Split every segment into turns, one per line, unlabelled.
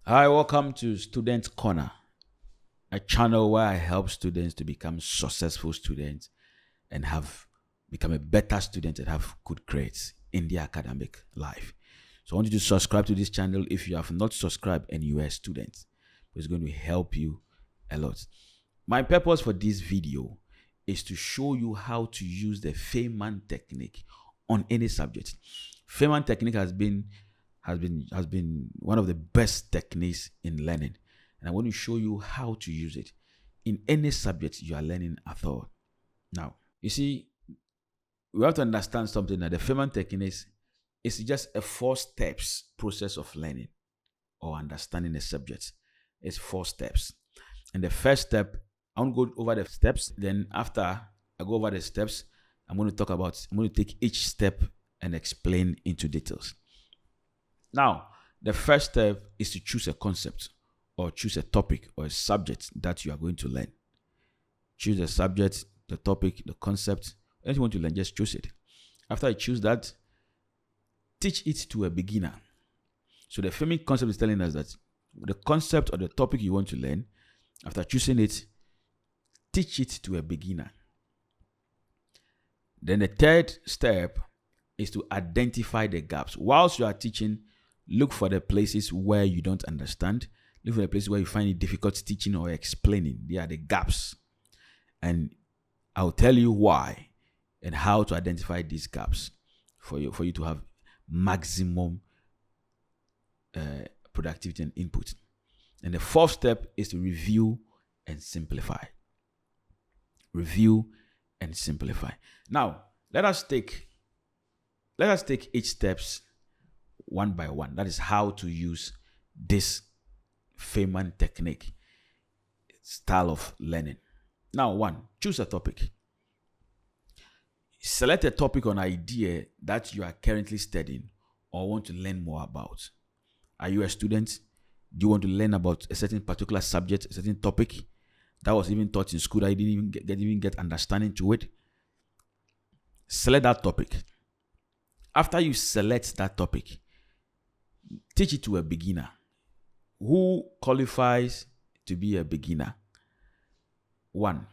Hi, welcome to Student Corner, a channel where I help students to become successful students and have become a better student and have good grades in their academic life. So I want you to subscribe to this channel if you have not subscribed and you are a student. It's going to help you a lot. My purpose for this video is to show you how to use the FEYNMAN technique on any subject. FEYNMAN technique has been one of the best techniques in learning, and I want to show you how to use it in any subject you are learning at all. Now, you see, we have to understand something that the FEYNMAN technique is just a 4 steps process of learning or understanding a subject. It's 4 steps, and the first step, I want to go over the steps. Then after I go over the steps, I'm going to take each step and explain into details. Now, the first step is to choose a concept or choose a topic or a subject that you are going to learn. Choose the subject, the topic, the concept, anything you want to learn, just choose it. After you choose that, teach it to a beginner. So the FEYNMAN concept is telling us that the concept or the topic you want to learn, after choosing it, teach it to a beginner. Then the third step is to identify the gaps. Whilst you are teaching, look for the places where you don't understand. Look for the places where you find it difficult teaching or explaining. They are the gaps. And I'll tell you why and how to identify these gaps for you to have maximum productivity and input. And the fourth step is to review and simplify. Review and simplify. Now, let us take each steps one by one. That is how to use this FEYNMAN technique style of learning. Now, 1, choose a topic. Select a topic or an idea that you are currently studying or want to learn more about. Are you a student? Do you want to learn about a certain particular subject, a certain topic that was even taught in school that you didn't even get understanding to it? Select that topic. After you select that topic, teach it to a beginner. Who qualifies to be a beginner? 1,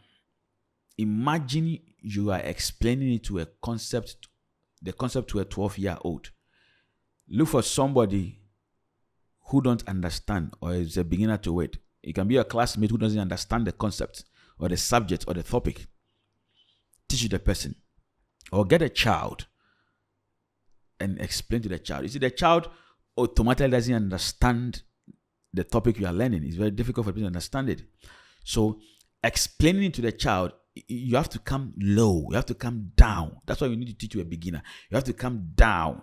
imagine you are explaining it to the concept to a 12-year-old. Look for somebody who don't understand or is a beginner to it. It can be a classmate who doesn't understand the concept or the subject or the topic. Teach the person. Or get a child and explain to the child. You see, the child automatically doesn't understand the topic you are learning. It's very difficult for people to understand it. So explaining it to the child, you have to come low. You have to come down. That's why you need to teach to a beginner. You have to come down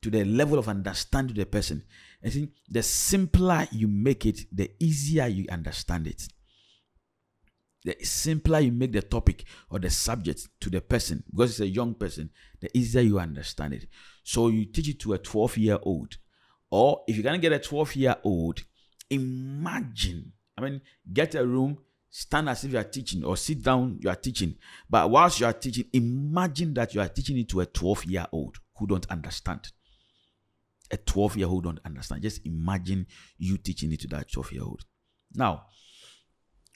to the level of understanding the person. And see, the simpler you make it, the easier you understand it. The simpler you make the topic or the subject to the person, because it's a young person, the easier you understand it. So you teach it to a 12-year-old. Or if you can't get a 12-year-old, get a room, stand as if you are teaching, or sit down, you are teaching. But whilst you are teaching, imagine that you are teaching it to a 12-year-old who don't understand. A 12-year-old don't understand. Just imagine you teaching it to that 12-year-old. Now,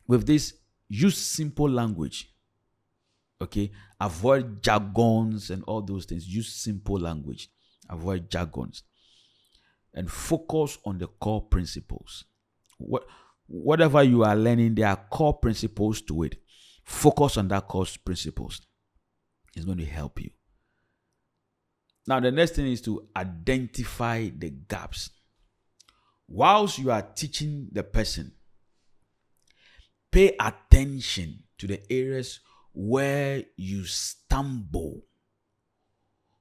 with this, use simple language. Okay? Avoid jargons and all those things. Use simple language. Avoid jargons. And focus on the core principles. Whatever you are learning, there are core principles to it. Focus on that core principles. It's going to help you. Now, the next thing is to identify the gaps. Whilst you are teaching the person, pay attention to the areas where you stumble,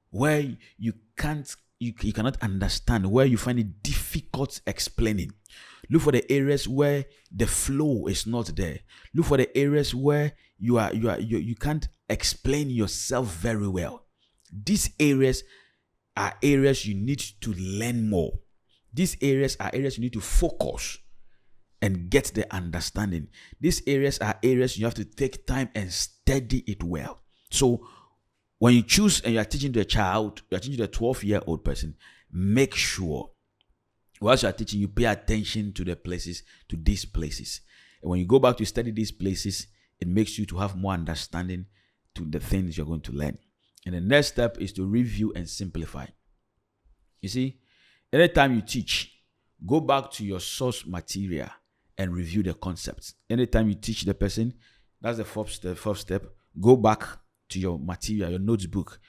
where you cannot understand, where you find it difficult explaining. Look for the areas where the flow is not there. Look for the areas where you can't explain yourself very well. These areas are areas you need to learn more. These areas are areas you need to focus and get the understanding. These areas are areas you have to take time and study it well. So when you choose and you are teaching the child, you are teaching the 12-year-old person, make sure whilst you are teaching, you pay attention to these places. And when you go back to study these places, it makes you to have more understanding to the things you're going to learn. And the next step is to review and simplify. You see, anytime you teach, go back to your source material and review the concepts. Anytime you teach the person, that's the fourth step. Go back to your material, your notebook,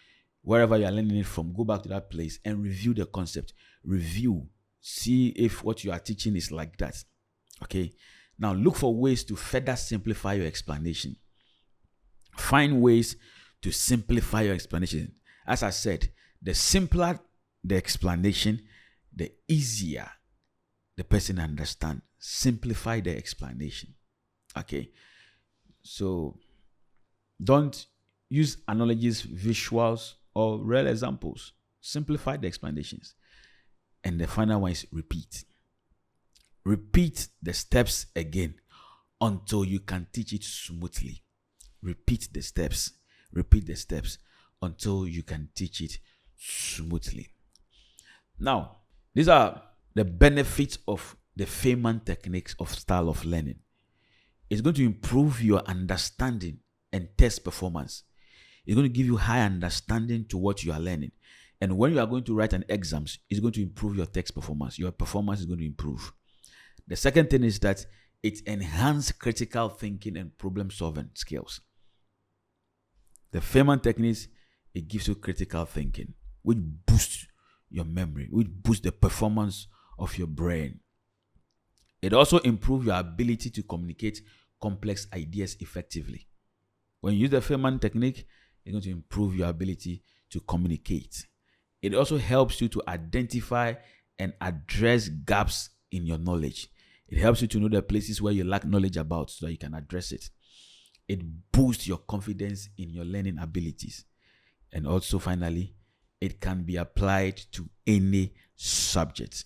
wherever you are learning it from. Go back to that place and review the concept. Review. See if what you are teaching is like that. Okay. Now look for ways to further simplify your explanation. Find ways to simplify your explanation. As I said, the simpler the explanation, the easier the person understand. Simplify the explanation. Okay. So don't use analogies, visuals, or real examples. Simplify the explanations. And the final one is repeat. Repeat the steps again until you can teach it smoothly. Repeat the steps. Repeat the steps until you can teach it smoothly. Now, these are the benefits of the FEYNMAN techniques of style of learning. It's going to improve your understanding and test performance. It's going to give you high understanding to what you are learning. And when you are going to write an exams, it's going to improve your text performance. Your performance is going to improve. The second thing is that it enhances critical thinking and problem solving skills. The FEYNMAN techniques, it gives you critical thinking, which boosts your memory, which boosts the performance of your brain. It also improves your ability to communicate complex ideas effectively. When you use the FEYNMAN technique, it's going to improve your ability to communicate. It also helps you to identify and address gaps in your knowledge. It helps you to know the places where you lack knowledge about so that you can address it. It boosts your confidence in your learning abilities. And also, finally, it can be applied to any subject.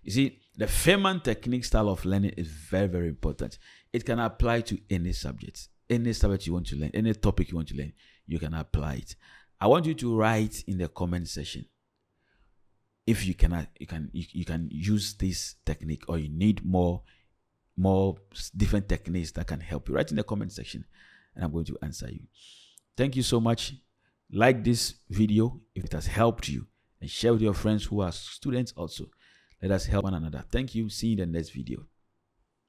You see, the FEYNMAN technique style of learning is very, very important. It can apply to any subject. Any subject you want to learn, any topic you want to learn, you can apply it. I want you to write in the comment section if you can use this technique, or you need more different techniques that can help you. Write in the comment section and I'm going to answer you. Thank you so much. Like this video if it has helped you, and share with your friends who are students also. Let us help one another. Thank you. See you in the next video.